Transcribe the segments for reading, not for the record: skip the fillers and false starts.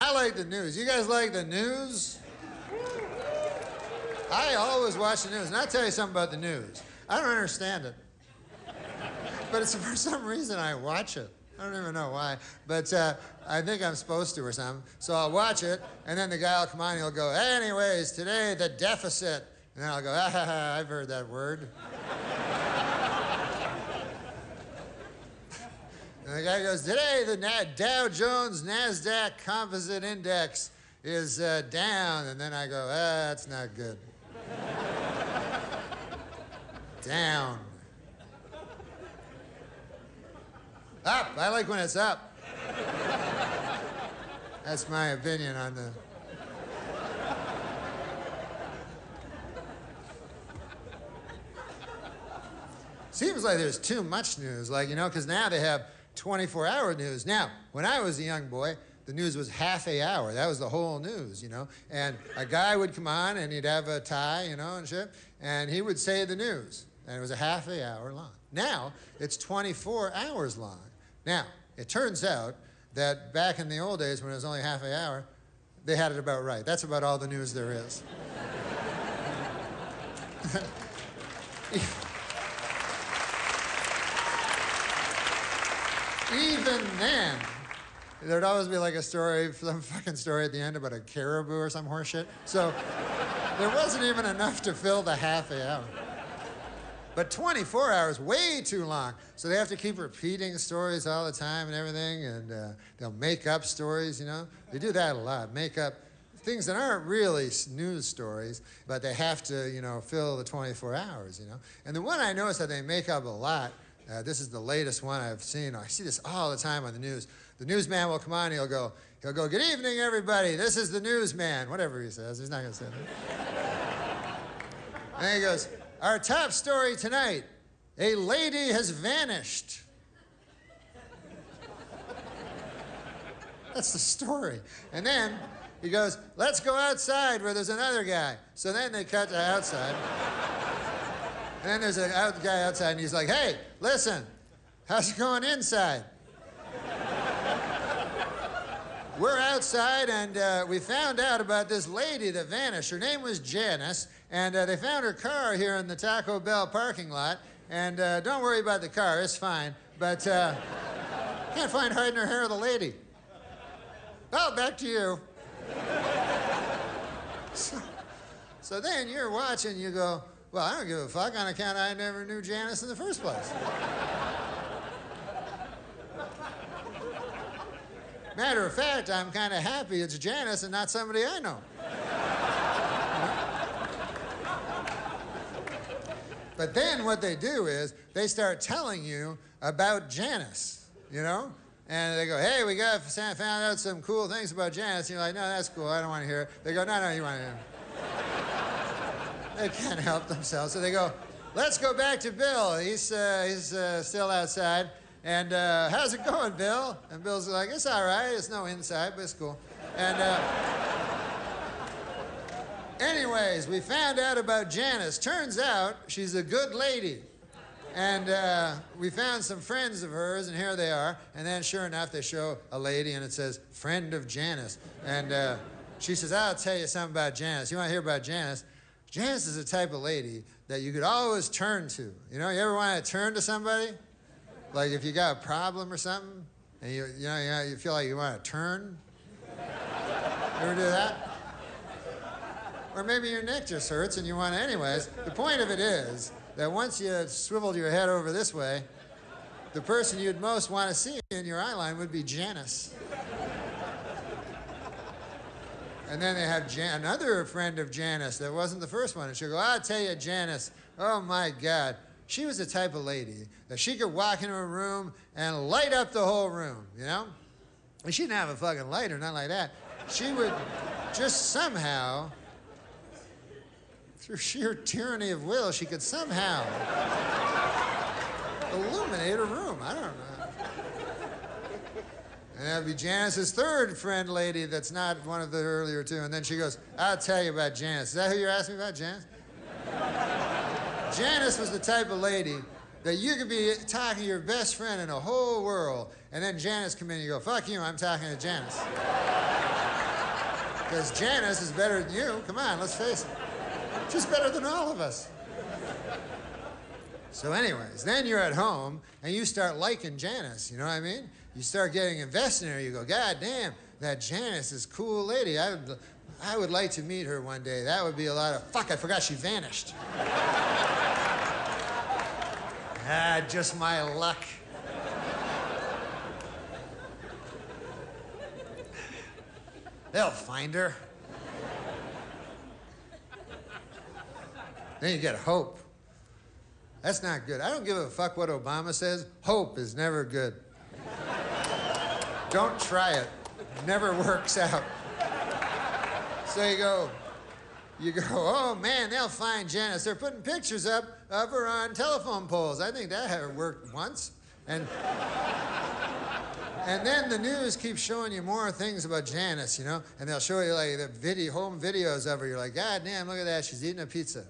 I like the news. You guys like the news? I always watch the news, and I'll tell you something about the news. I don't understand it. But it's for some reason I watch it. I don't even know why, but I think I'm supposed to or something. So I'll watch it, and then the guy will come on and he'll go, anyways, today the deficit. And then I'll go, ah, ha, ha, I've heard that word. And the guy goes, today the Dow Jones NASDAQ Composite Index is down. And then I go, that's not good. Down. Up. I like when it's up. That's my opinion on the... Seems like there's too much news, like, you know, because now they have 24-hour news. Now, when I was a young boy, the news was half an hour. That was the whole news, you know. And a guy would come on and he'd have a tie, you know, and shit, and he would say the news. And it was a half an hour long. Now, it's 24 hours long. Now, it turns out that back in the old days when it was only half an hour, they had it about right. That's about all the news there is. Even then, there'd always be like a story, some fucking story at the end about a caribou or some horse shit. So there wasn't even enough to fill the half an hour. But 24 hours, way too long. So they have to keep repeating stories all the time and everything, and they'll make up stories, you know? They do that a lot, make up things that aren't really news stories, but they have to, you know, fill the 24 hours, you know? And the one I noticed that they make up a lot, this is the latest one I've seen. I see this all the time on the news. The newsman will come on, he'll go, good evening, everybody. This is the newsman. Whatever he says, he's not gonna say that. And then he goes, our top story tonight, a lady has vanished. That's the story. And then he goes, let's go outside where there's another guy. So then they cut to outside. And then there's a guy outside, and he's like, hey, listen, how's it going inside? We're outside, and we found out about this lady that vanished. Her name was Janice, and they found her car here in the Taco Bell parking lot. And don't worry about the car, it's fine. But can't find hiding her hair of the lady. Oh, back to you. So then you're watching, you go, well, I don't give a fuck on account I never knew Janice in the first place. Matter of fact, I'm kind of happy it's Janice and not somebody I know. But then what they do is they start telling you about Janice, you know? And they go, hey, we found out some cool things about Janice. And you're like, no, that's cool, I don't want to hear it. They go, no, you want to hear it. They can't help themselves. So they go, let's go back to Bill. He's still outside. And how's it going, Bill? And Bill's like, it's all right. It's no inside, but it's cool. And anyways, we found out about Janice. Turns out she's a good lady. And we found some friends of hers, and here they are. And then sure enough, they show a lady, and it says, friend of Janice. And she says, I'll tell you something about Janice. You want to hear about Janice? Janice is the type of lady that you could always turn to. You know, you ever want to turn to somebody? Like if you got a problem or something, and you feel like you want to turn? You ever do that? Or maybe your neck just hurts and you want to anyways. The point of it is that once you swiveled your head over this way, the person you'd most want to see in your eye line would be Janice. And then they have another friend of Janice that wasn't the first one. And she'll go, I'll tell you, Janice, oh my God. She was the type of lady that she could walk into a room and light up the whole room, you know? And she didn't have a fucking light or nothing like that. She would just somehow, through sheer tyranny of will, she could somehow illuminate a room. I don't know. And that'd be Janice's third friend lady that's not one of the earlier two. And then she goes, I'll tell you about Janice. Is that who you're asking about, Janice? Janice was the type of lady that you could be talking to your best friend in the whole world, and then Janice come in and you go, fuck you, I'm talking to Janice. Because Janice is better than you. Come on, let's face it. She's better than all of us. So anyways, then you're at home and you start liking Janice, you know what I mean? You start getting invested in her. You go, God damn, that Janice is a cool lady. I would like to meet her one day. That would be a lot of, fuck, I forgot she vanished. Just my luck. They'll find her. Then you get hope. That's not good. I don't give a fuck what Obama says. Hope is never good. Don't try it. Never works out. So you go, oh man, they'll find Janice. They're putting pictures up of her on telephone poles. I think that had worked once. And then the news keeps showing you more things about Janice, you know? And they'll show you like the home videos of her. You're like, God damn, look at that. She's eating a pizza.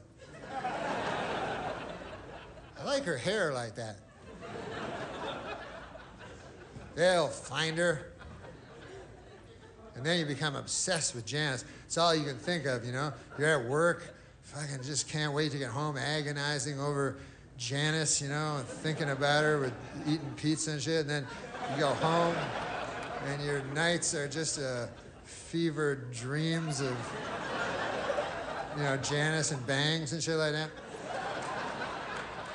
I like her hair like that. They'll find her. And then you become obsessed with Janice. It's all you can think of, you know? You're at work, fucking just can't wait to get home, agonizing over Janice, you know, and thinking about her with eating pizza and shit. And then you go home, and your nights are just fevered dreams of, you know, Janice and bangs and shit like that.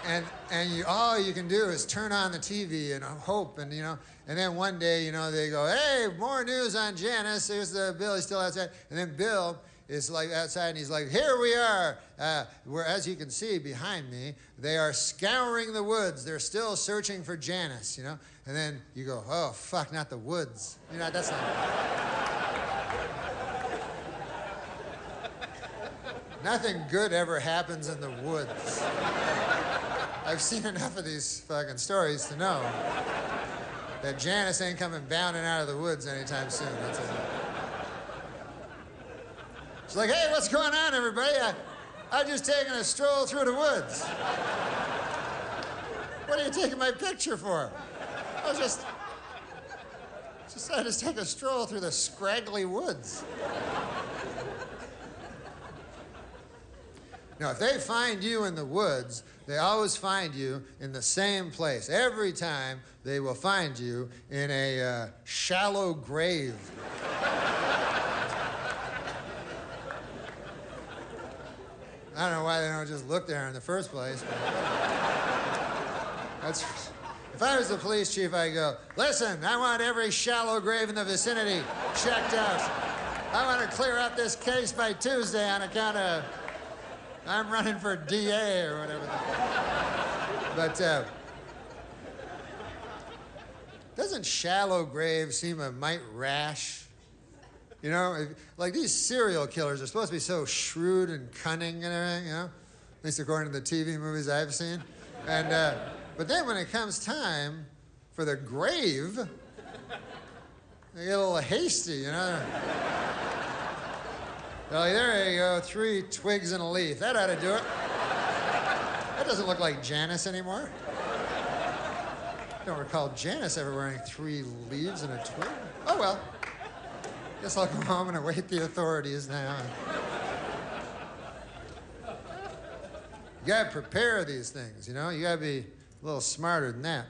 And all you can do is turn on the TV and hope, and, you know, and then one day, you know, they go, hey, more news on Janice. Here's the Bill, he's still outside. And then Bill is like outside, and he's like, here we are. Where, as you can see behind me, they are scouring the woods. They're still searching for Janice, you know? And then you go, oh, fuck, not the woods. You know, that's not... Nothing good ever happens in the woods. I've seen enough of these fucking stories to know that Janice ain't coming bounding out of the woods anytime soon. That's it. She's like, hey, what's going on, everybody? I'm just taking a stroll through the woods. What are you taking my picture for? I just take a stroll through the scraggly woods. Now, if they find you in the woods, they always find you in the same place. Every time, they will find you in a shallow grave. I don't know why they don't just look there in the first place. If I was the police chief, I'd go, listen, I want every shallow grave in the vicinity checked out. I want to clear up this case by Tuesday on account of I'm running for DA or whatever. But doesn't shallow grave seem a mite rash? You know, like these serial killers are supposed to be so shrewd and cunning and everything, you know? At least according to the TV movies I've seen. And, but then when it comes time for the grave, they get a little hasty, you know? They're like, there you go, 3 twigs and a leaf. That ought to do it. That doesn't look like Janice anymore. I don't recall Janice ever wearing 3 leaves and a twig. Oh, well. Guess I'll go home and await the authorities now. You gotta prepare these things, you know? You gotta be a little smarter than that.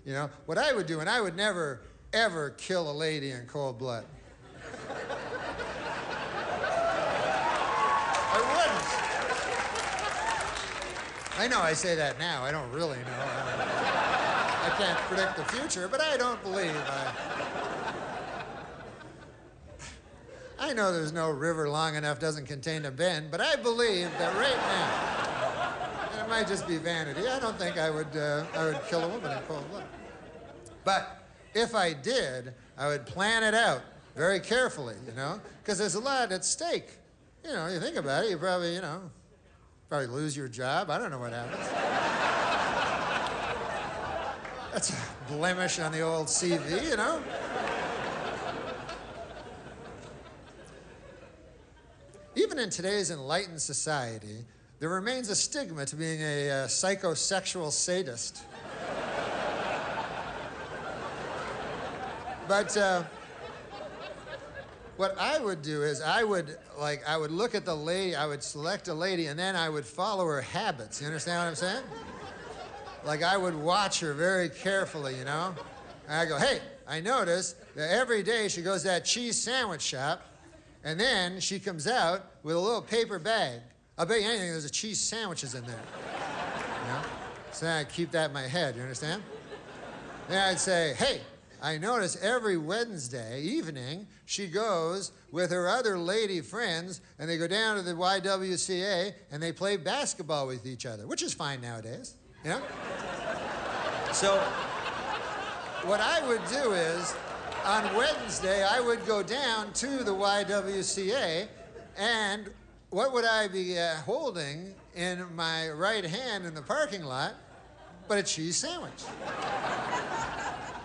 You know? What I would do, and I would never, ever kill a lady in cold blood. I wouldn't. I know I say that now. I don't really know. I can't predict the future, but I don't believe I know there's no river long enough doesn't contain a bend, but I believe that right now, and it might just be vanity, I don't think I would kill a woman in cold blood. But if I did, I would plan it out very carefully, you know, because there's a lot at stake. You know, you think about it, you probably, you know, probably lose your job. I don't know what happens. That's a blemish on the old CV, you know? Even in today's enlightened society, there remains a stigma to being a psychosexual sadist. what I would do is I would look at the lady, I would select a lady, and then I would follow her habits. You understand what I'm saying? Like, I would watch her very carefully, you know? And I go, hey, I notice that every day she goes to that cheese sandwich shop, and then she comes out with a little paper bag. I'll bet you anything there's a cheese sandwiches in there. You know? So then I'd keep that in my head, you understand? Then I'd say, hey, I notice every Wednesday evening she goes with her other lady friends and they go down to the YWCA and they play basketball with each other, which is fine nowadays, you know? So what I would do is on Wednesday I would go down to the YWCA and what would I be holding in my right hand in the parking lot but a cheese sandwich?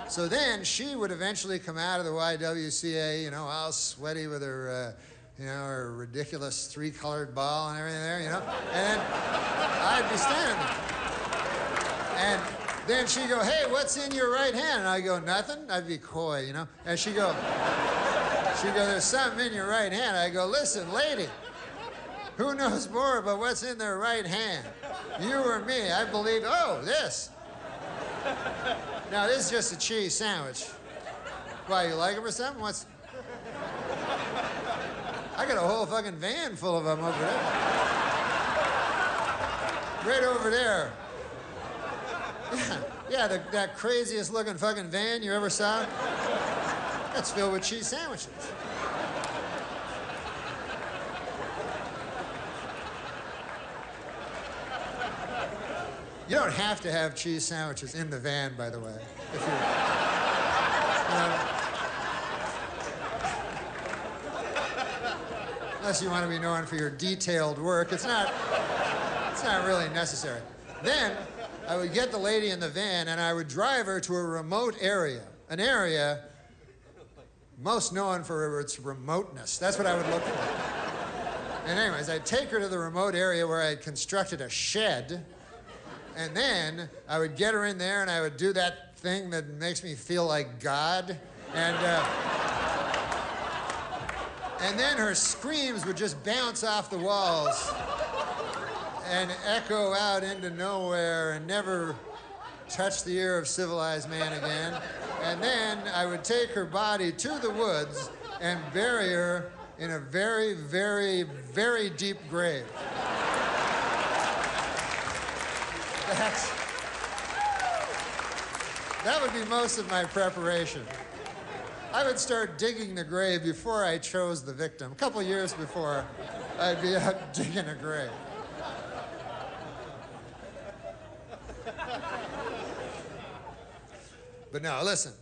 So then she would eventually come out of the YWCA, you know, all sweaty with her, you know, her ridiculous three-colored ball and everything there, you know? And then I'd be standing there. And then she'd go, hey, what's in your right hand? And I'd go, nothing. I'd be coy, you know? And she'd go, there's something in your right hand. I'd go, listen, lady, who knows more about what's in their right hand? You or me? I believe, oh, this. Now, this is just a cheese sandwich. Why, you like them or something? What's... I got a whole fucking van full of them over there. Right over there. Yeah, that craziest looking fucking van you ever saw? That's filled with cheese sandwiches. You don't have to have cheese sandwiches in the van, by the way. If you're, unless you want to be known for your detailed work, it's not really necessary. Then I would get the lady in the van and I would drive her to a remote area, an area most known for its remoteness. That's what I would look for. And anyways, I'd take her to the remote area where I had constructed a shed. And then I would get her in there and I would do that thing that makes me feel like God. And then her screams would just bounce off the walls and echo out into nowhere and never touch the ear of civilized man again. And then I would take her body to the woods and bury her in a very, very, very deep grave. That would be most of my preparation. I would start digging the grave before I chose the victim. A couple years before, I'd be out digging a grave. But no, listen.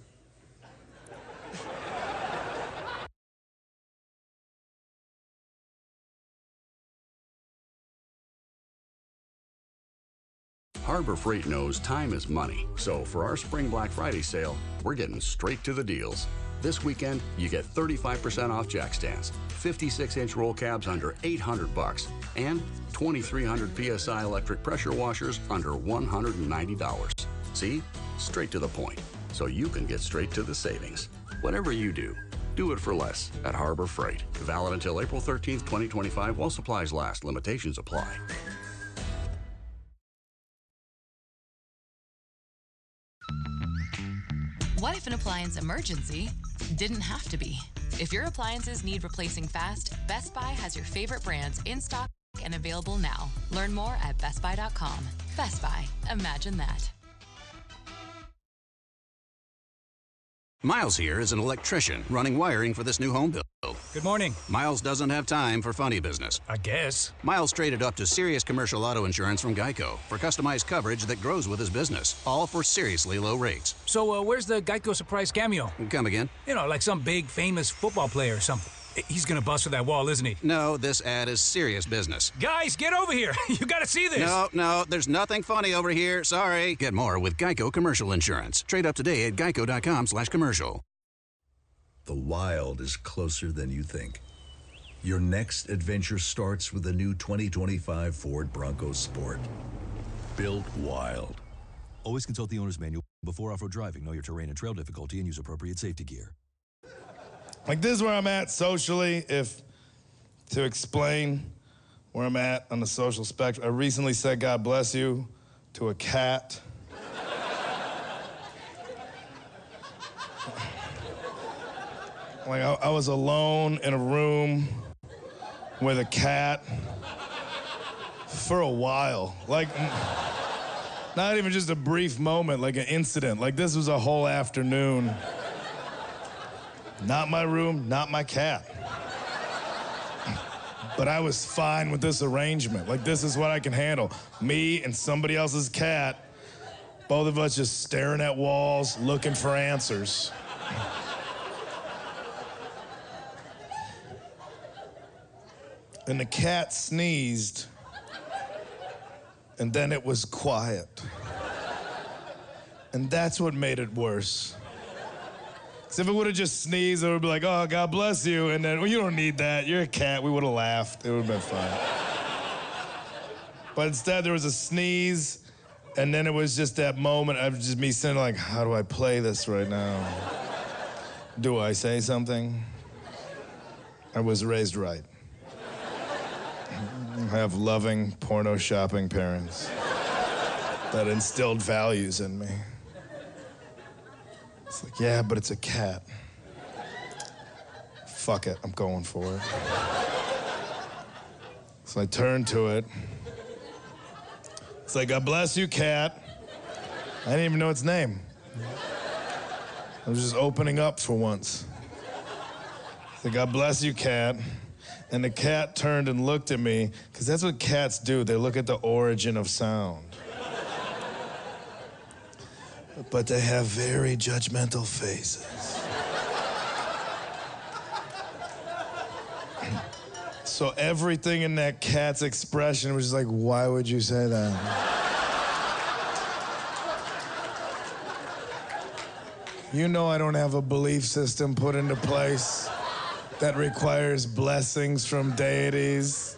Harbor Freight knows time is money, so for our Spring Black Friday sale, we're getting straight to the deals. This weekend, you get 35% off jack stands, 56-inch roll cabs under $800, and 2,300 PSI electric pressure washers under $190. See? Straight to the point, so you can get straight to the savings. Whatever you do, do it for less at Harbor Freight. Valid until April 13th, 2025 while supplies last. Limitations apply. What if an appliance emergency didn't have to be? If your appliances need replacing fast, Best Buy has your favorite brands in stock and available now. Learn more at bestbuy.com. Best Buy. Imagine that. Miles here is an electrician running wiring for this new home build. Good morning. Miles doesn't have time for funny business. I guess. Miles traded up to serious commercial auto insurance from Geico for customized coverage that grows with his business, all for seriously low rates. So where's the Geico surprise cameo? Come again? You know, like some big famous football player or something. He's gonna bust for that wall, isn't he? No, this ad is serious business. Guys, get over here. You gotta see this. No, there's nothing funny over here. Sorry. Get more with Geico Commercial Insurance. Trade up today at geico.com/commercial. The wild is closer than you think. Your next adventure starts with the new 2025 Ford Bronco Sport. Built wild. Always consult the owner's manual before off-road driving. Know your terrain and trail difficulty and use appropriate safety gear. Like, this is where I'm at socially. To explain where I'm at on the social spectrum, I recently said God bless you to a cat. Like, I was alone in a room with a cat for a while. Like, not even just a brief moment, like an incident. Like, this was a whole afternoon. Not my room, not my cat. But I was fine with this arrangement. Like, this is what I can handle. Me and somebody else's cat, both of us just staring at walls, looking for answers. And the cat sneezed, and then it was quiet. And that's what made it worse. Because if it would have just sneezed, it would be like, oh, God bless you, and then, well, you don't need that, you're a cat, we would have laughed, it would have been fine. But instead, there was a sneeze, and then it was just that moment of just me sitting like, how do I play this right now? Do I say something? I was raised right. I have loving, porno shopping parents that instilled values in me. It's like, yeah, but it's a cat. Fuck it, I'm going for it. So I turned to it. It's like, God bless you, cat. I didn't even know its name. I was just opening up for once. It's like, God bless you, cat. And the cat turned and looked at me, because that's what cats do. They look at the origin of sound. But they have very judgmental faces. So everything in that cat's expression was just like, why would you say that? You know I don't have a belief system put into place that requires blessings from deities.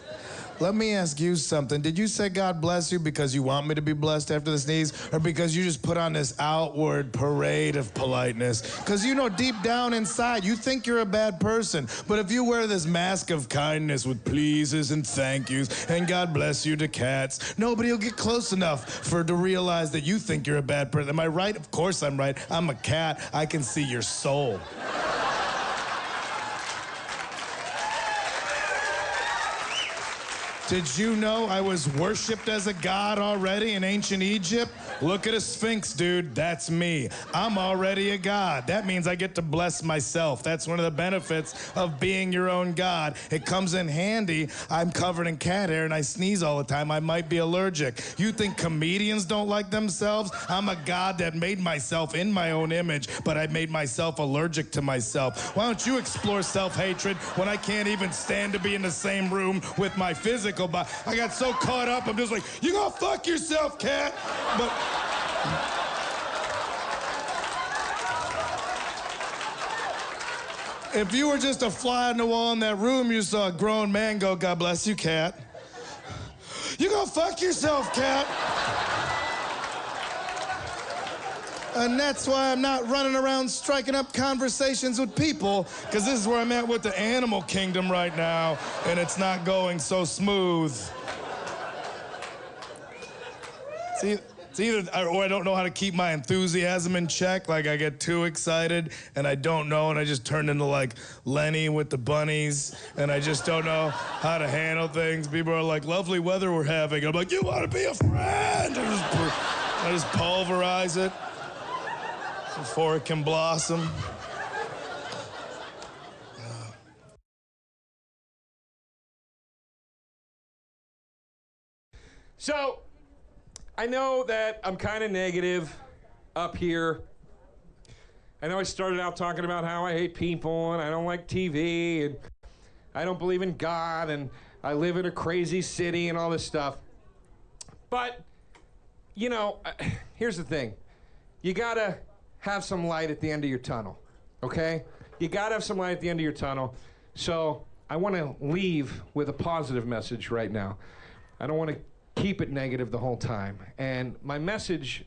Let me ask you something. Did you say God bless you because you want me to be blessed after the sneeze, or because you just put on this outward parade of politeness? Because you know deep down inside, you think you're a bad person. But if you wear this mask of kindness with pleases and thank yous and God bless you to cats, nobody will get close enough to realize that you think you're a bad person. Am I right? Of course I'm right. I'm a cat. I can see your soul. Did you know I was worshipped as a god already in ancient Egypt? Look at a sphinx, dude. That's me. I'm already a god. That means I get to bless myself. That's one of the benefits of being your own god. It comes in handy. I'm covered in cat hair and I sneeze all the time. I might be allergic. You think comedians don't like themselves? I'm a god that made myself in my own image, but I made myself allergic to myself. Why don't you explore self-hatred when I can't even stand to be in the same room with my physical body? I got so caught up, I'm just like, you gonna fuck yourself, cat? But if you were just a fly on the wall in that room, you saw a grown man go, God bless you, cat. You gonna fuck yourself, cat? And that's why I'm not running around striking up conversations with people, because this is where I'm at with the animal kingdom right now, and it's not going so smooth. See, it's either, or I don't know how to keep my enthusiasm in check, like I get too excited, and I don't know, and I just turn into like Lenny with the bunnies, and I just don't know how to handle things. People are like, lovely weather we're having. I'm like, you want to be a friend? I just pulverize it before it can blossom. So, I know that I'm kind of negative up here. I know I started out talking about how I hate people and I don't like TV and I don't believe in God and I live in a crazy city and all this stuff. But, you know, here's the thing. You gotta have some light at the end of your tunnel, okay? You gotta have some light at the end of your tunnel. So I want to leave with a positive message right now. I don't want to keep it negative the whole time. And my message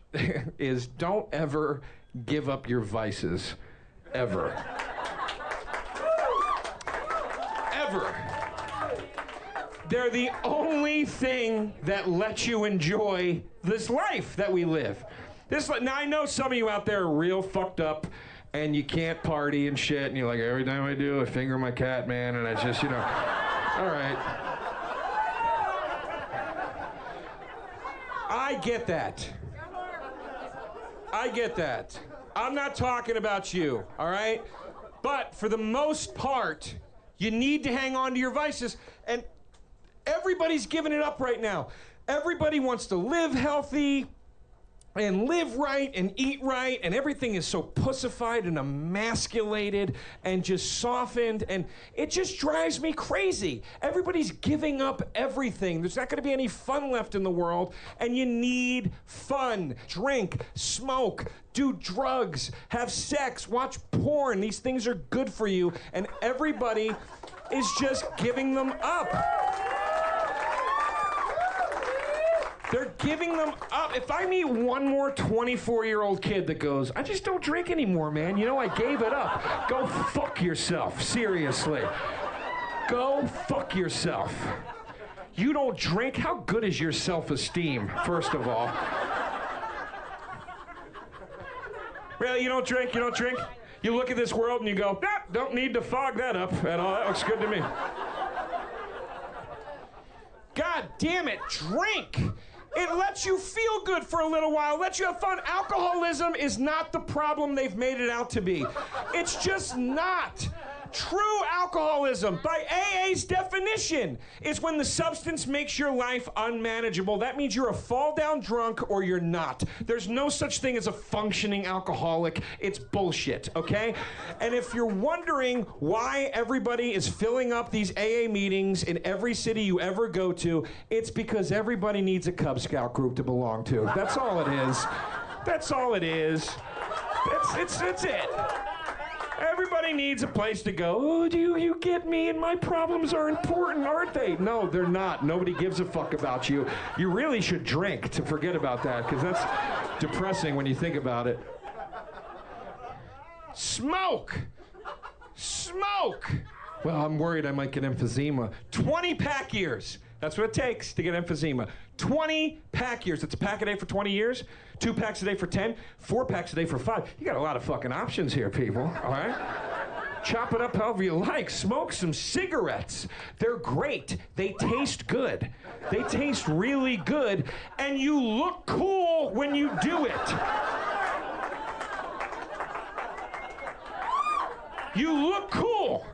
is don't ever give up your vices, ever. However, they're the only thing that lets you enjoy this life that we live. Now, I know some of you out there are real fucked up, and you can't party and shit, and you're like, every time I do, I finger my cat, man, and I just, all right. I get that. I get that. I'm not talking about you, all right? But for the most part, you need to hang on to your vices, and everybody's giving it up right now. Everybody wants to live healthy and live right and eat right, and everything is so pussified and emasculated and just softened, and it just drives me crazy. Everybody's giving up everything. There's not going to be any fun left in the world, and you need fun. Drink, smoke, do drugs, have sex, watch porn. These things are good for you, and everybody is just giving them up. They're giving them up. If I meet one more 24-year-old kid that goes, I just don't drink anymore, man. I gave it up. Go fuck yourself. Seriously. Go fuck yourself. You don't drink? How good is your self-esteem, first of all? Really, you don't drink? You don't drink? You look at this world and you go, don't need to fog that up at all. That looks good to me. God damn it, drink! It lets you feel good for a little while, lets you have fun. Alcoholism is not the problem they've made it out to be. It's just not. True alcoholism, by AA's definition, is when the substance makes your life unmanageable. That means you're a fall-down drunk or you're not. There's no such thing as a functioning alcoholic. It's bullshit, okay? And if you're wondering why everybody is filling up these AA meetings in every city you ever go to, it's because everybody needs a Cub Scout group to belong to. That's all it is. That's all it is. That's it. Everybody needs a place to go. Oh, do you get me? And my problems are important, aren't they? No, they're not. Nobody gives a fuck about you. You really should drink to forget about that, because that's depressing when you think about it. Smoke! Smoke! Well, I'm worried I might get emphysema. 20 pack years. That's what it takes to get emphysema. 20 pack years. That's a pack a day for 20 years. 2 packs a day for 10. 4 packs a day for 5. You got a lot of fucking options here, people. All right? Chop it up however you like. Smoke some cigarettes. They're great. They taste good. They taste really good. And you look cool when you do it. You look cool.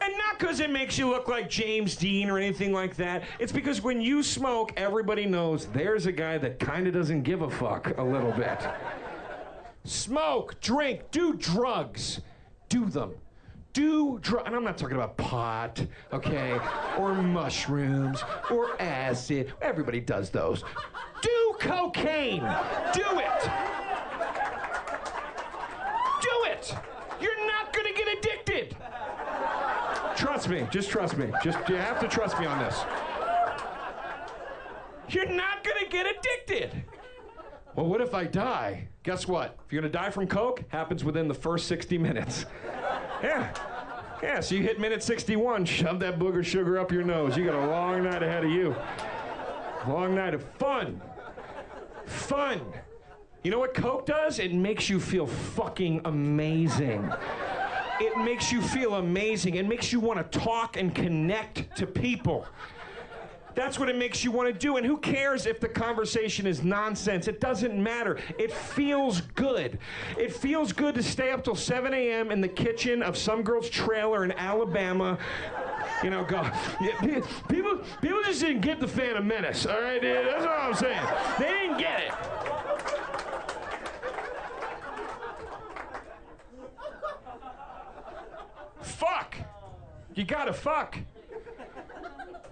And not because it makes you look like James Dean or anything like that. It's because when you smoke, everybody knows there's a guy that kind of doesn't give a fuck a little bit. Smoke, drink, do drugs. Do them. And I'm not talking about pot, okay, or mushrooms, or acid. Everybody does those. Do cocaine. Do it. Do it. You're not gonna get addicted. Trust me, just trust me. You have to trust me on this. You're not gonna get addicted. Well, what if I die? Guess what? If you're gonna die from coke, happens within the first 60 minutes. Yeah, so you hit minute 61, shove that booger sugar up your nose. You got a long night ahead of you. Long night of fun. Fun. You know what coke does? It makes you feel fucking amazing. It makes you feel amazing. It makes you want to talk and connect to people. That's what it makes you want to do. And who cares if the conversation is nonsense? It doesn't matter. It feels good. It feels good to stay up till 7 a.m. in the kitchen of some girl's trailer in Alabama. Go. Yeah, people just didn't get the Phantom Menace, all right? That's all I'm saying. They didn't get it. Fuck. You gotta fuck.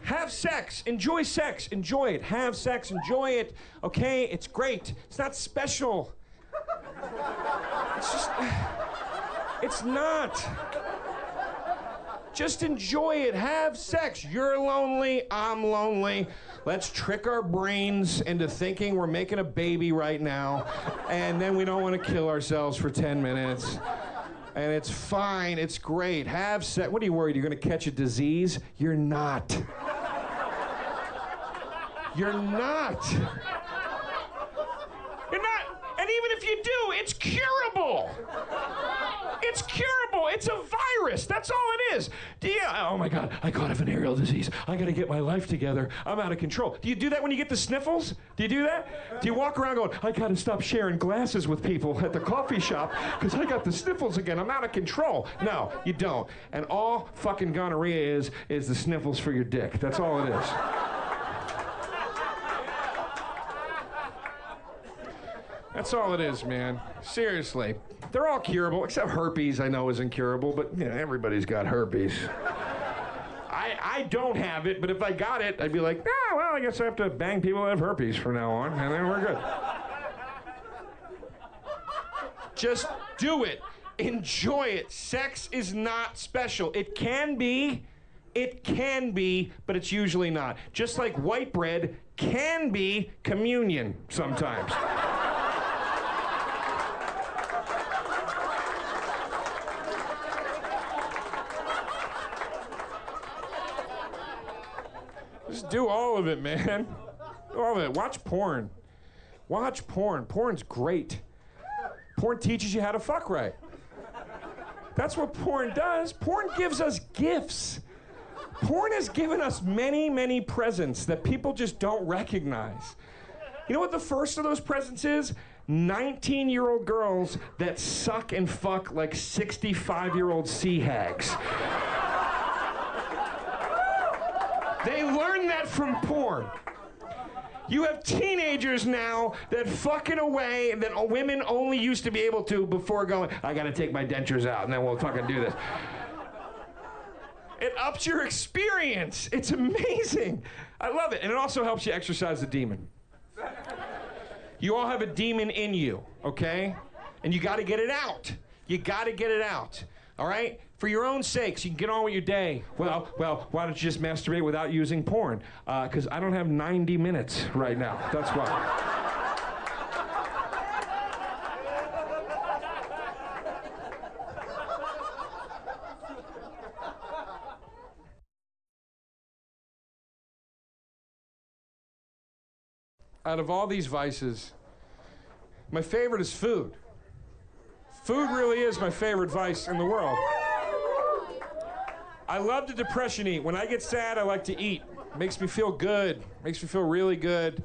Have sex. Enjoy sex. Enjoy it. Have sex. Enjoy it. Okay? It's great. It's not special. It's just... It's not. Just enjoy it. Have sex. You're lonely. I'm lonely. Let's trick our brains into thinking we're making a baby right now, and then we don't want to kill ourselves for 10 minutes. And it's fine, it's great. Have sex. What are you worried? You're gonna catch a disease? You're not. You're not. You're not. And even if you do, it's curable. It's curable. It's a virus. That's all it is. Oh my God, I caught a venereal disease. I gotta get my life together. I'm out of control. Do you do that when you get the sniffles? Do you do that? Do you walk around going, I gotta stop sharing glasses with people at the coffee shop because I got the sniffles again. I'm out of control. No, you don't. And all fucking gonorrhea is the sniffles for your dick. That's all it is. That's all it is, man. Seriously. They're all curable, except herpes I know is incurable, but you know, everybody's got herpes. I don't have it, but if I got it, I'd be like, oh, well, I guess I have to bang people that have herpes from now on, and then we're good. Just do it. Enjoy it. Sex is not special. It can be, but it's usually not. Just like white bread can be communion sometimes. Just do all of it, man. Do all of it. Watch porn. Watch porn. Porn's great. Porn teaches you how to fuck right. That's what porn does. Porn gives us gifts. Porn has given us many, many presents that people just don't recognize. You know what the first of those presents is? 19-year-old girls that suck and fuck like 65-year-old sea hags. They learn that from porn. You have teenagers now that fucking away that women only used to be able to before going, I gotta take my dentures out and then we'll fucking do this. It ups your experience. It's amazing. I love it. And it also helps you exercise the demon. You all have a demon in you, okay? And you gotta get it out. You gotta get it out, all right? For your own sakes, you can get on with your day. Well, why don't you just masturbate without using porn? Because I don't have 90 minutes right now. That's why. Out of all these vices, my favorite is food. Food really is my favorite vice in the world. I love to depression eat. When I get sad, I like to eat. Makes me feel good. Makes me feel really good.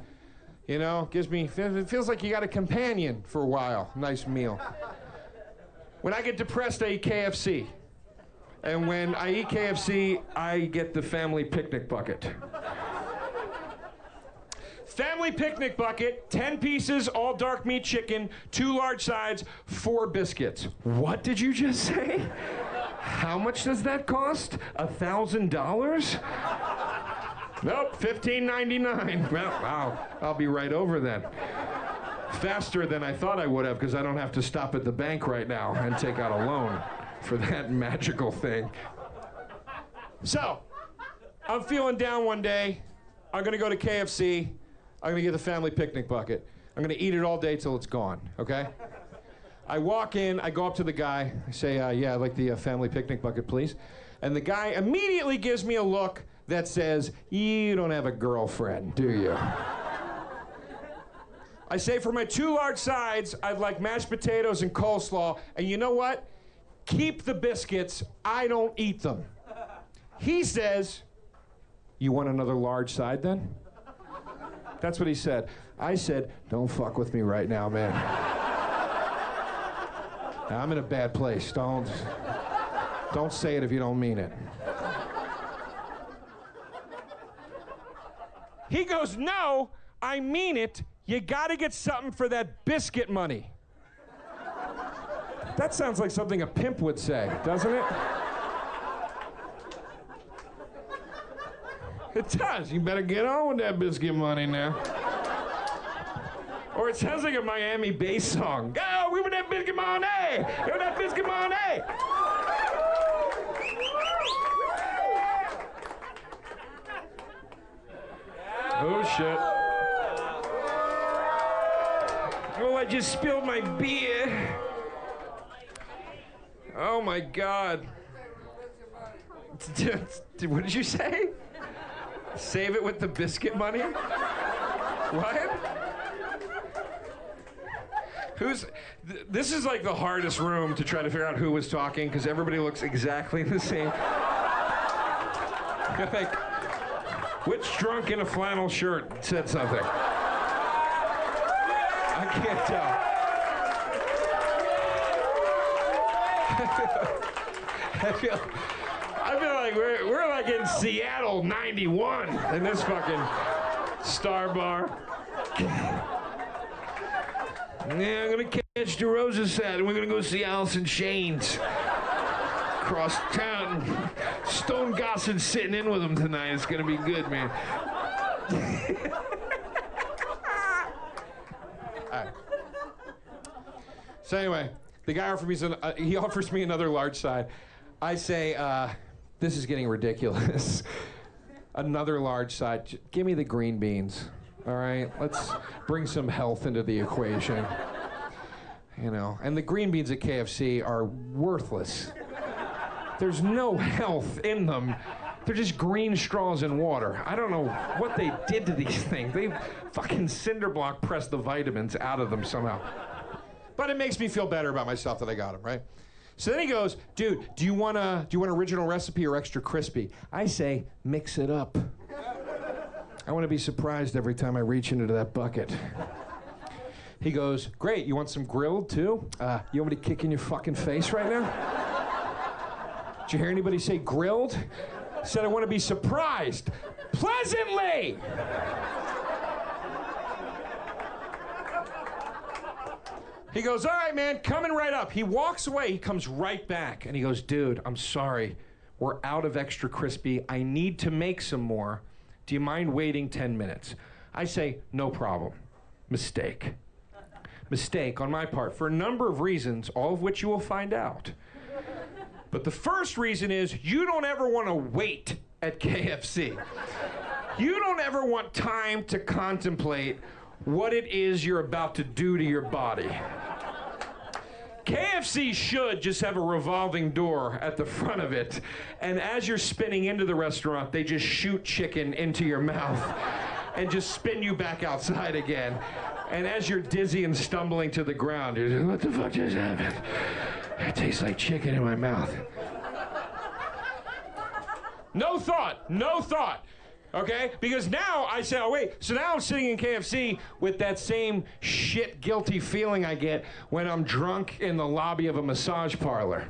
You know, it feels like you got a companion for a while. Nice meal. When I get depressed, I eat KFC. And when I eat KFC, I get the family picnic bucket. Family picnic bucket, 10 pieces, all dark meat chicken, 2 large sides, 4 biscuits. What did you just say? How much does that cost? $1,000? Nope, $15.99. Well, I'll be right over then. Faster than I thought I would have, because I don't have to stop at the bank right now and take out a loan for that magical thing. So, I'm feeling down one day. I'm gonna go to KFC. I'm gonna get the family picnic bucket. I'm gonna eat it all day till it's gone, okay? I walk in, I go up to the guy, I say, yeah, I'd like the family picnic bucket, please. And the guy immediately gives me a look that says, you don't have a girlfriend, do you? I say, for my 2 large sides, I'd like mashed potatoes and coleslaw, and you know what? Keep the biscuits, I don't eat them. He says, you want another large side then? That's what he said. I said, don't fuck with me right now, man. I'm in a bad place. Don't say it if you don't mean it. He goes, no, I mean it. You gotta get something for that biscuit money. That sounds like something a pimp would say, doesn't it? It does. You better get on with that biscuit money now. Or it sounds like a Miami bass song. Go, we with that biscuit money! We with that biscuit money! Oh, shit. Oh, I just spilled my beer. Oh my God. What did you say? Save it with the biscuit money? What? This is like the hardest room to try to figure out who was talking because everybody looks exactly the same. Like, which drunk in a flannel shirt said something? I can't tell. I feel like we're like in Seattle '91 in this fucking Star Bar. Yeah, I'm gonna catch DeRosa's set and we're gonna go see Alice in Chains across town. Stone Gossard's sitting in with him tonight. It's gonna be good, man. All right. So anyway, the guy offers me another large side. I say, this is getting ridiculous. Another large side. Give me the green beans. All right, let's bring some health into the equation. You know, and the green beans at KFC are worthless. There's no health in them. They're just green straws in water. I don't know what they did to these things. They fucking cinder block pressed the vitamins out of them somehow. But it makes me feel better about myself that I got them, right? So then he goes, dude, do you want original recipe or extra crispy? I say, mix it up. I want to be surprised every time I reach into that bucket. He goes, great, you want some grilled too? You want me to kick in your fucking face right now? Did you hear anybody say grilled? Said I want to be surprised. Pleasantly! He goes, all right, man, coming right up. He walks away, he comes right back, and he goes, dude, I'm sorry. We're out of extra crispy. I need to make some more. Do you mind waiting 10 minutes? I say, no problem. Mistake. Mistake on my part for a number of reasons, all of which you will find out. But the first reason is you don't ever want to wait at KFC. You don't ever want time to contemplate what it is you're about to do to your body. KFC should just have a revolving door at the front of it, and as you're spinning into the restaurant, they just shoot chicken into your mouth and just spin you back outside again. And as you're dizzy and stumbling to the ground, you're like, what the fuck just happened? It tastes like chicken in my mouth. No thought, no thought. Okay? Because now I say, oh wait, so now I'm sitting in KFC with that same shit guilty feeling I get when I'm drunk in the lobby of a massage parlor.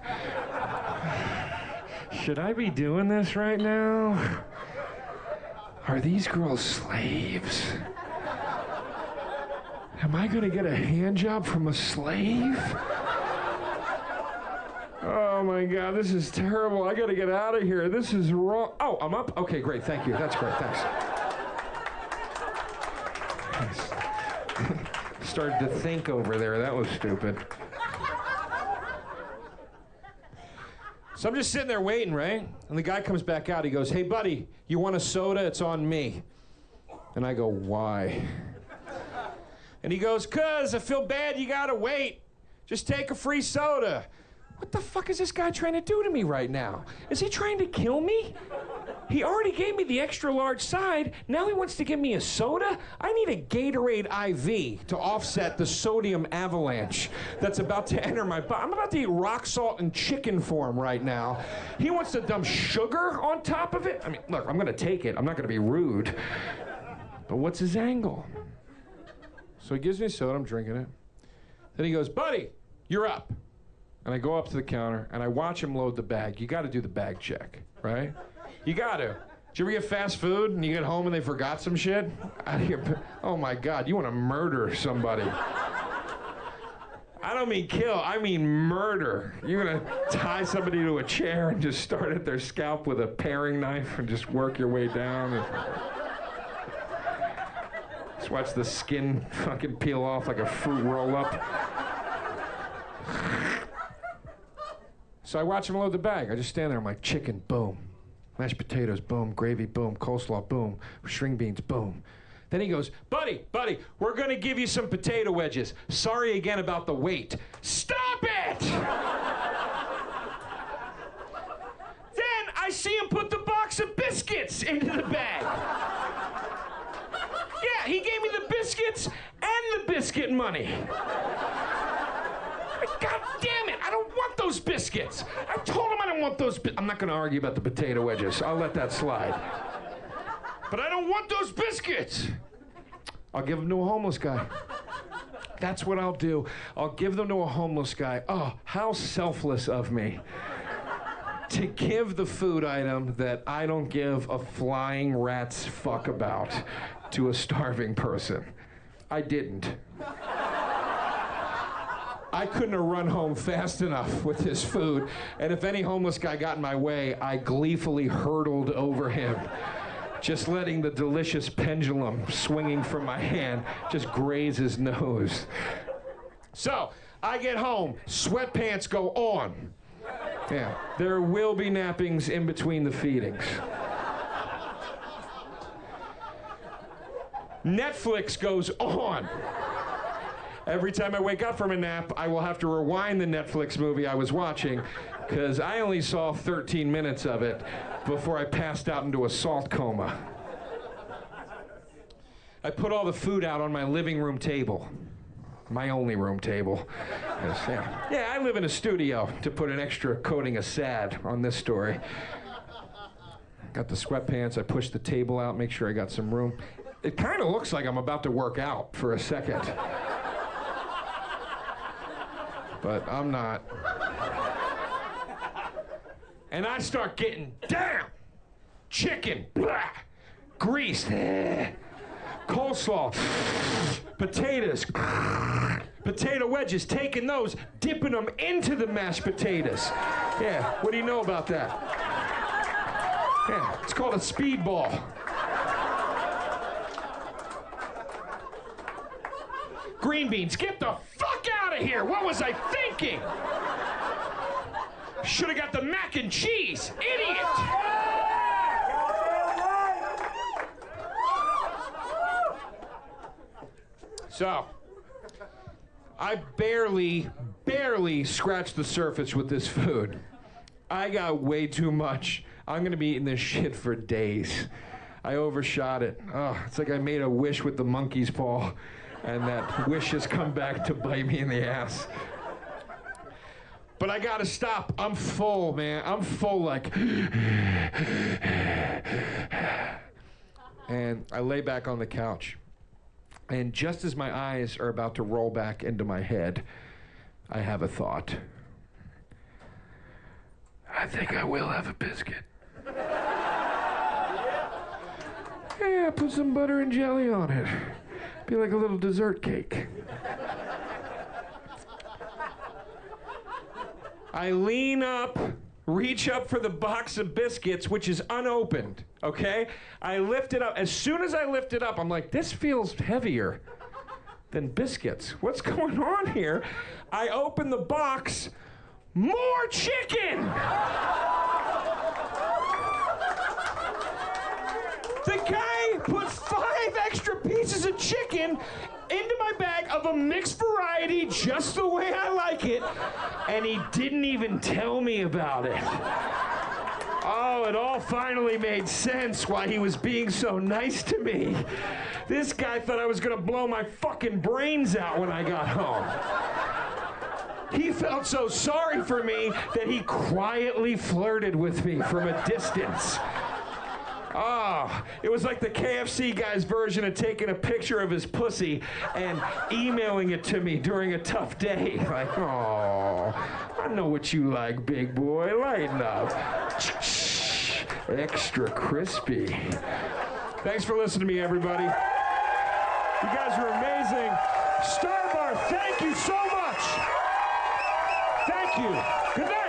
Should I be doing this right now? Are these girls slaves? Am I gonna get a hand job from a slave? Oh my God, this is terrible. I gotta get out of here. This is wrong. Oh, I'm up? Okay, great, thank you. That's great, thanks. Started to think over there, that was stupid. So I'm just sitting there waiting, right? And the guy comes back out, he goes, hey buddy, you want a soda? It's on me. And I go, why? And he goes, 'cause I feel bad you gotta wait. Just take a free soda. What the fuck is this guy trying to do to me right now? Is he trying to kill me? He already gave me the extra large side. Now he wants to give me a soda? I need a Gatorade IV to offset the sodium avalanche that's about to enter my body. I'm about to eat rock salt and chicken for him right now. He wants to dump sugar on top of it? I mean, look, I'm gonna take it. I'm not gonna be rude. But what's his angle? So he gives me a soda, I'm drinking it. Then he goes, buddy, you're up. And I go up to the counter, and I watch him load the bag. You gotta do the bag check, right? You gotta. Did you ever get fast food, and you get home and they forgot some shit? Oh my God, you wanna murder somebody. I don't mean kill, I mean murder. You're gonna tie somebody to a chair and just start at their scalp with a paring knife and just work your way down. Just watch the skin fucking peel off like a fruit roll-up. So I watch him load the bag. I just stand there, I'm like, chicken, boom. Mashed potatoes, boom. Gravy, boom. Coleslaw, boom. String beans, boom. Then he goes, buddy, we're gonna give you some potato wedges. Sorry again about the wait. Stop it! see him put the box of biscuits into the bag. Yeah, he gave me the biscuits and the biscuit money. God damn it, I don't want those biscuits. I told him I don't want those I'm not going to argue about the potato wedges. I'll let that slide. But I don't want those biscuits. I'll give them to a homeless guy. That's what I'll do. I'll give them to a homeless guy. Oh, how selfless of me. To give the food item that I don't give a flying rat's fuck about to a starving person. I didn't. I couldn't have run home fast enough with his food, and if any homeless guy got in my way, I gleefully hurtled over him, just letting the delicious pendulum swinging from my hand just graze his nose. So, I get home, sweatpants go on. Yeah, there will be nappings in between the feedings. Netflix goes on. Every time I wake up from a nap, I will have to rewind the Netflix movie I was watching, because I only saw 13 minutes of it before I passed out into a salt coma. I put all the food out on my living room table. My only room table. Yeah, I live in a studio, to put an extra coating of sad on this story. Got the sweatpants, I pushed the table out, make sure I got some room. It kind of looks like I'm about to work out for a second. But I'm not. And I start getting down. Chicken, blah, grease, coleslaw, potatoes, potato wedges, taking those, dipping them into the mashed potatoes. Yeah, what do you know about that? Yeah, it's called a speedball. Green beans, get the fuck out of here! What was I thinking? Should have got the mac and cheese, idiot! So, I barely scratched the surface with this food. I got way too much. I'm gonna be eating this shit for days. I overshot it. Oh, it's like I made a wish with the monkey's paw, and that wish has come back to bite me in the ass. But I gotta stop. I'm full, man. I'm full, like. And I lay back on the couch. And just as my eyes are about to roll back into my head, I have a thought. I think I will have a biscuit. Yeah, put some butter and jelly on it. Be like a little dessert cake. I lean up, reach up for the box of biscuits, which is unopened, okay? I lift it up. As soon as I lift it up, I'm like, this feels heavier than biscuits. What's going on here? I open the box, more chicken! The guy put 5 extra pieces of chicken into my bag of a mixed variety, just the way I like it, and he didn't even tell me about it. Oh, it all finally made sense why he was being so nice to me. This guy thought I was gonna blow my fucking brains out when I got home. He felt so sorry for me that he quietly flirted with me from a distance. Oh, it was like the KFC guy's version of taking a picture of his pussy and emailing it to me during a tough day. Like, oh, I know what you like, big boy. Lighten up. Extra crispy. Thanks for listening to me, everybody. You guys are amazing. Starbar, thank you so much. Thank you. Good night.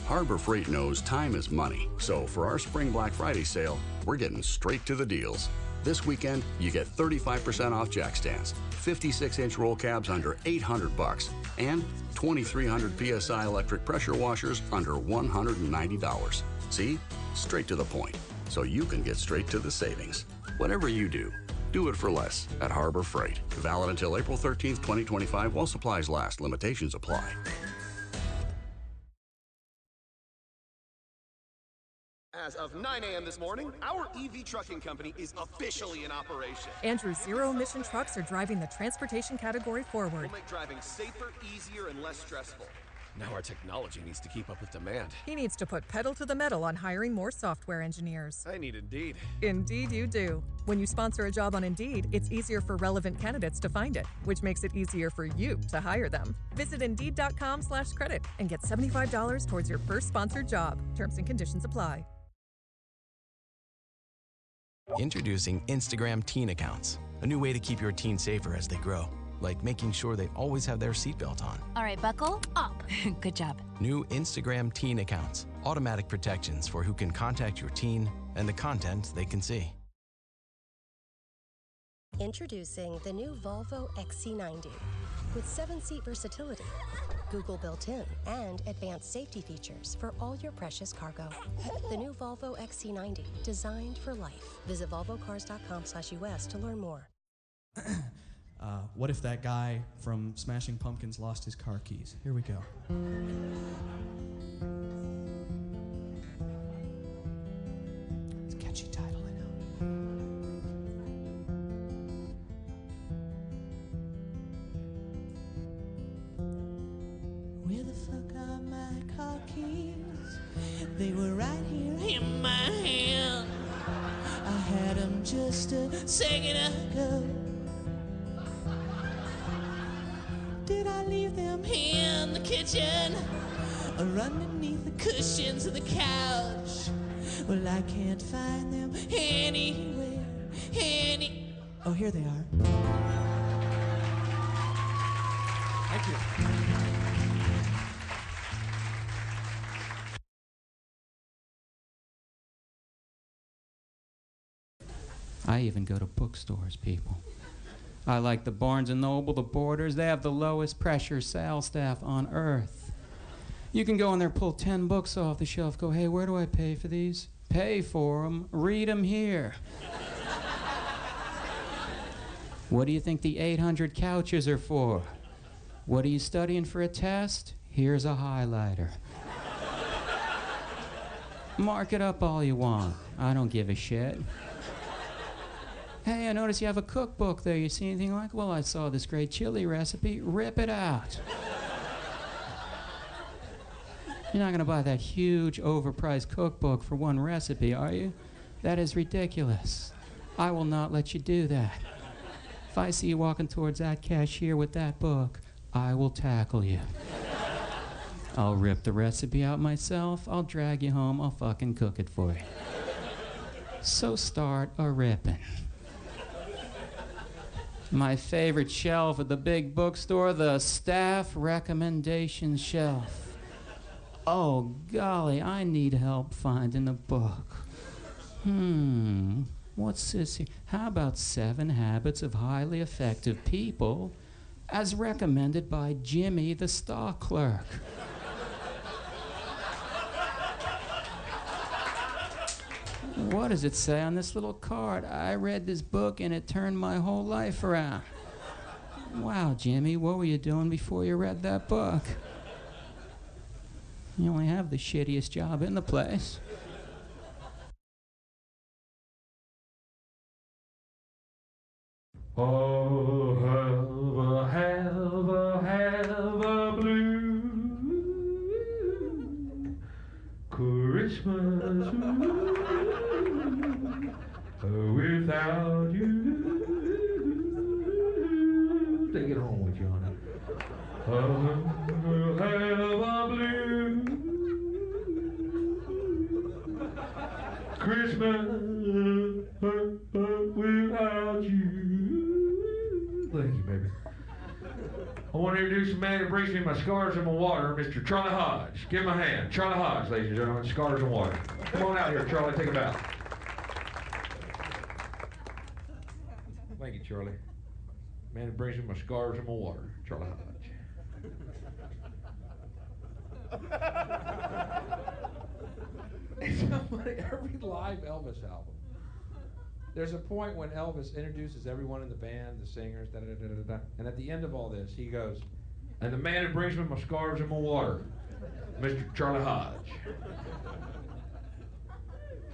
Harbor Freight knows time is money, so for our Spring Black Friday sale, we're getting straight to the deals. This weekend, you get 35% off jack stands, 56-inch roll cabs under $800, and 2,300 PSI electric pressure washers under $190. See? Straight to the point. so you can get straight to the savings. Whatever you do it for less at Harbor Freight. Valid until April 13th, 2025 while supplies last. Limitations apply. As of 9 a.m. this morning, our EV trucking company is officially in operation. Andrew's zero-emission trucks are driving the transportation category forward. We'll make driving safer, easier, and less stressful. Now our technology needs to keep up with demand. He needs to put pedal to the metal on hiring more software engineers. I need Indeed. Indeed you do. When you sponsor a job on Indeed, it's easier for relevant candidates to find it, which makes it easier for you to hire them. Visit Indeed.com/credit and get $75 towards your first sponsored job. Terms and conditions apply. Introducing Instagram teen accounts, a new way to keep your teen safer as they grow, like making sure they always have their seatbelt on. All right, buckle up. Good job. New Instagram teen accounts, automatic protections for who can contact your teen and the content they can see. Introducing the new Volvo XC90 with 7-seat versatility, Google built-in, and advanced safety features for all your precious cargo. The new Volvo XC90, designed for life. Visit volvocars.com/US to learn more. What if that guy from Smashing Pumpkins lost his car keys? Here we go. It's a catchy title, I know. Where the fuck are my car keys? They were right here in my hand. I had them just a second ago. Did I leave them in the kitchen or underneath the cushions of the couch? Well, I can't find them anywhere. Oh, here they are. Thank you. I even go to bookstores, people. I like the Barnes & Noble, the Borders. They have the lowest pressure sales staff on earth. You can go in there, pull 10 books off the shelf, go, hey, where do I pay for these? Pay for them, read them here. What do you think the 800 couches are for? What are you studying for a test? Here's a highlighter. Mark it up all you want. I don't give a shit. Hey, I noticed you have a cookbook there. You see anything like? Well, I saw this great chili recipe. Rip it out. You're not going to buy that huge, overpriced cookbook for one recipe, are you? That is ridiculous. I will not let you do that. If I see you walking towards that cashier with that book, I will tackle you. I'll rip the recipe out myself. I'll drag you home. I'll fucking cook it for you. So start a ripping. My favorite shelf at the big bookstore, the staff recommendation shelf. Oh, golly, I need help finding a book. What's this here? How about 7 Habits of Highly Effective People as recommended by Jimmy the stock clerk? What does it say on this little card? I read this book and it turned my whole life around. Wow, Jimmy, what were you doing before you read that book? You only have the shittiest job in the place. Oh, have a blue Christmas without you. Take it home with you, honey. Oh, have a blue Christmas without you. Thank you, baby. I want to introduce a man who brings me my scars and my water, Mr. Charlie Hodge. Give him a hand. Charlie Hodge, ladies and gentlemen, scars and water. Come on out here, Charlie, take a bow. Thank you, Charlie. Man who brings me my scars and my water, Charlie Hodge. every live Elvis album, there's a point when Elvis introduces everyone in the band, the singers, da-da-da-da-da-da, and at the end of all this, he goes, and the man who brings me my scarves and my water, Mr. Charlie Hodge.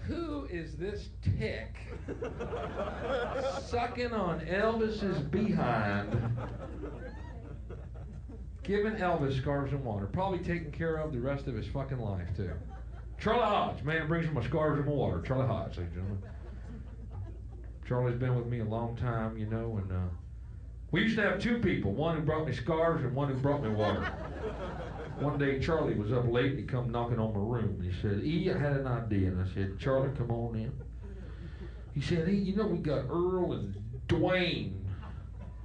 Who is this tick sucking on Elvis's behind, giving Elvis scarves and water, probably taking care of the rest of his fucking life, too. Charlie Hodge, man who brings me my scarves and my water. Charlie Hodge, ladies and gentlemen. Charlie's been with me a long time, you know, and we used to have two people, one who brought me scarves and one who brought me water. One day Charlie was up late and he come knocking on my room. He said, E, I had an idea. And I said, Charlie, come on in. He said, E, you know we got Earl and Dwayne.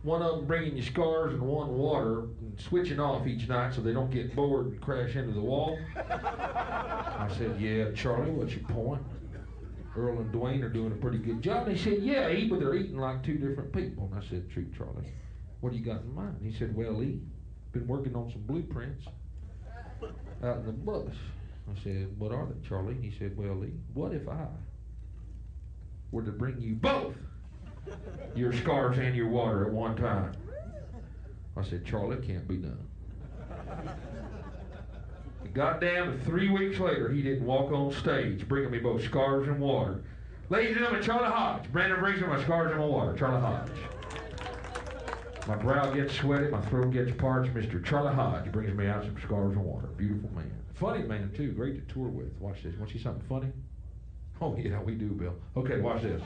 One of them bringing you scarves and one water and switching off each night so they don't get bored and crash into the wall. I said, yeah, Charlie, what's your point? Earl and Dwayne are doing a pretty good job. And he said, yeah, E, but they're eating like two different people. And I said, true, Charlie. What do you got in mind? He said, well, E, been working on some blueprints out in the bush. I said, what are they, Charlie? He said, well, E, what if I were to bring you both your scarves and your water at one time? I said, Charlie, it can't be done. Goddamn, 3 weeks later, he didn't walk on stage bringing me both scarves and water. Ladies and gentlemen, Charlie Hodge. Brandon brings me my scarves and my water. Charlie Hodge. My brow gets sweaty, my throat gets parched. Mr. Charlie Hodge brings me out some scarves and water. Beautiful man. Funny man, too. Great to tour with. Watch this. Want to see something funny? Oh, yeah, we do, Bill. Okay, watch this.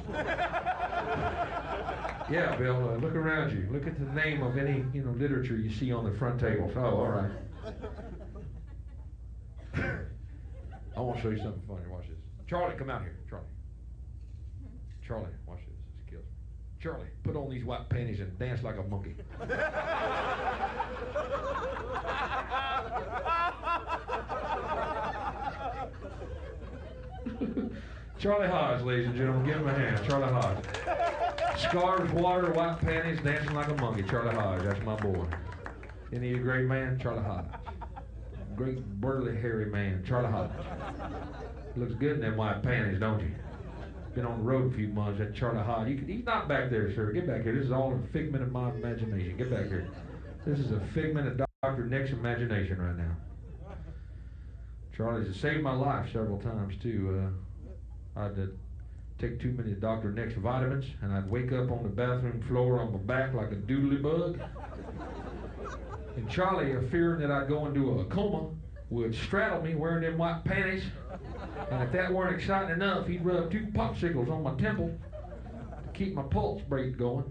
Yeah, Bill, look around you. Look at the name of any, literature you see on the front tables. Oh, all right. I want to show you something funny. Watch this. Charlie, come out here. Charlie, watch this. This kills me. Charlie, put on these white panties and dance like a monkey. Charlie Hodge, ladies and gentlemen. Give him a hand. Charlie Hodge. Scarves, water, white panties, dancing like a monkey. Charlie Hodge. That's my boy. Isn't he a great man? Charlie Hodge. Great burly hairy man, Charlie Hodge. Looks good in them white panties, don't you? Been on the road a few months, that Charlie Hodge. He's not back there, sir. Get back here. This is all a figment of my imagination. Get back here. This is a figment of Dr. Nick's imagination right now. Charlie's saved my life several times, too. I'd take too many of Dr. Nick's vitamins, and I'd wake up on the bathroom floor on my back like a doodly bug. And Charlie, fearing that I'd go into a coma, would straddle me wearing them white panties. And if that weren't exciting enough, he'd rub 2 popsicles on my temple to keep my pulse rate going.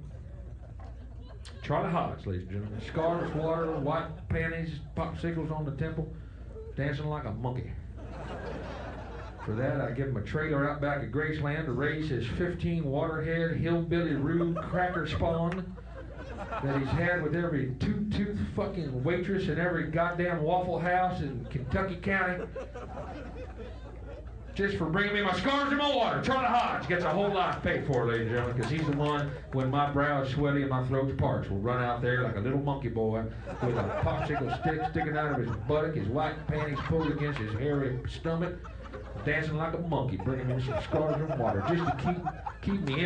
Charlie Hodge, ladies and gentlemen. Scarves, water, white panties, popsicles on the temple, dancing like a monkey. For that, I give him a trailer out back at Graceland to raise his 15 waterhead, hillbilly, rude cracker spawn that he's had with every two-tooth fucking waitress in every goddamn Waffle House in Kentucky County. Just for bringing me my scarves and my water. Charlie Hodge gets a whole lot paid for, ladies and gentlemen, because he's the one, when my brow is sweaty and my throat's parched, will run out there like a little monkey boy with a popsicle stick sticking out of his buttock, his white panties pulled against his hairy stomach, dancing like a monkey, bringing me some scarves and water just to keep me interested.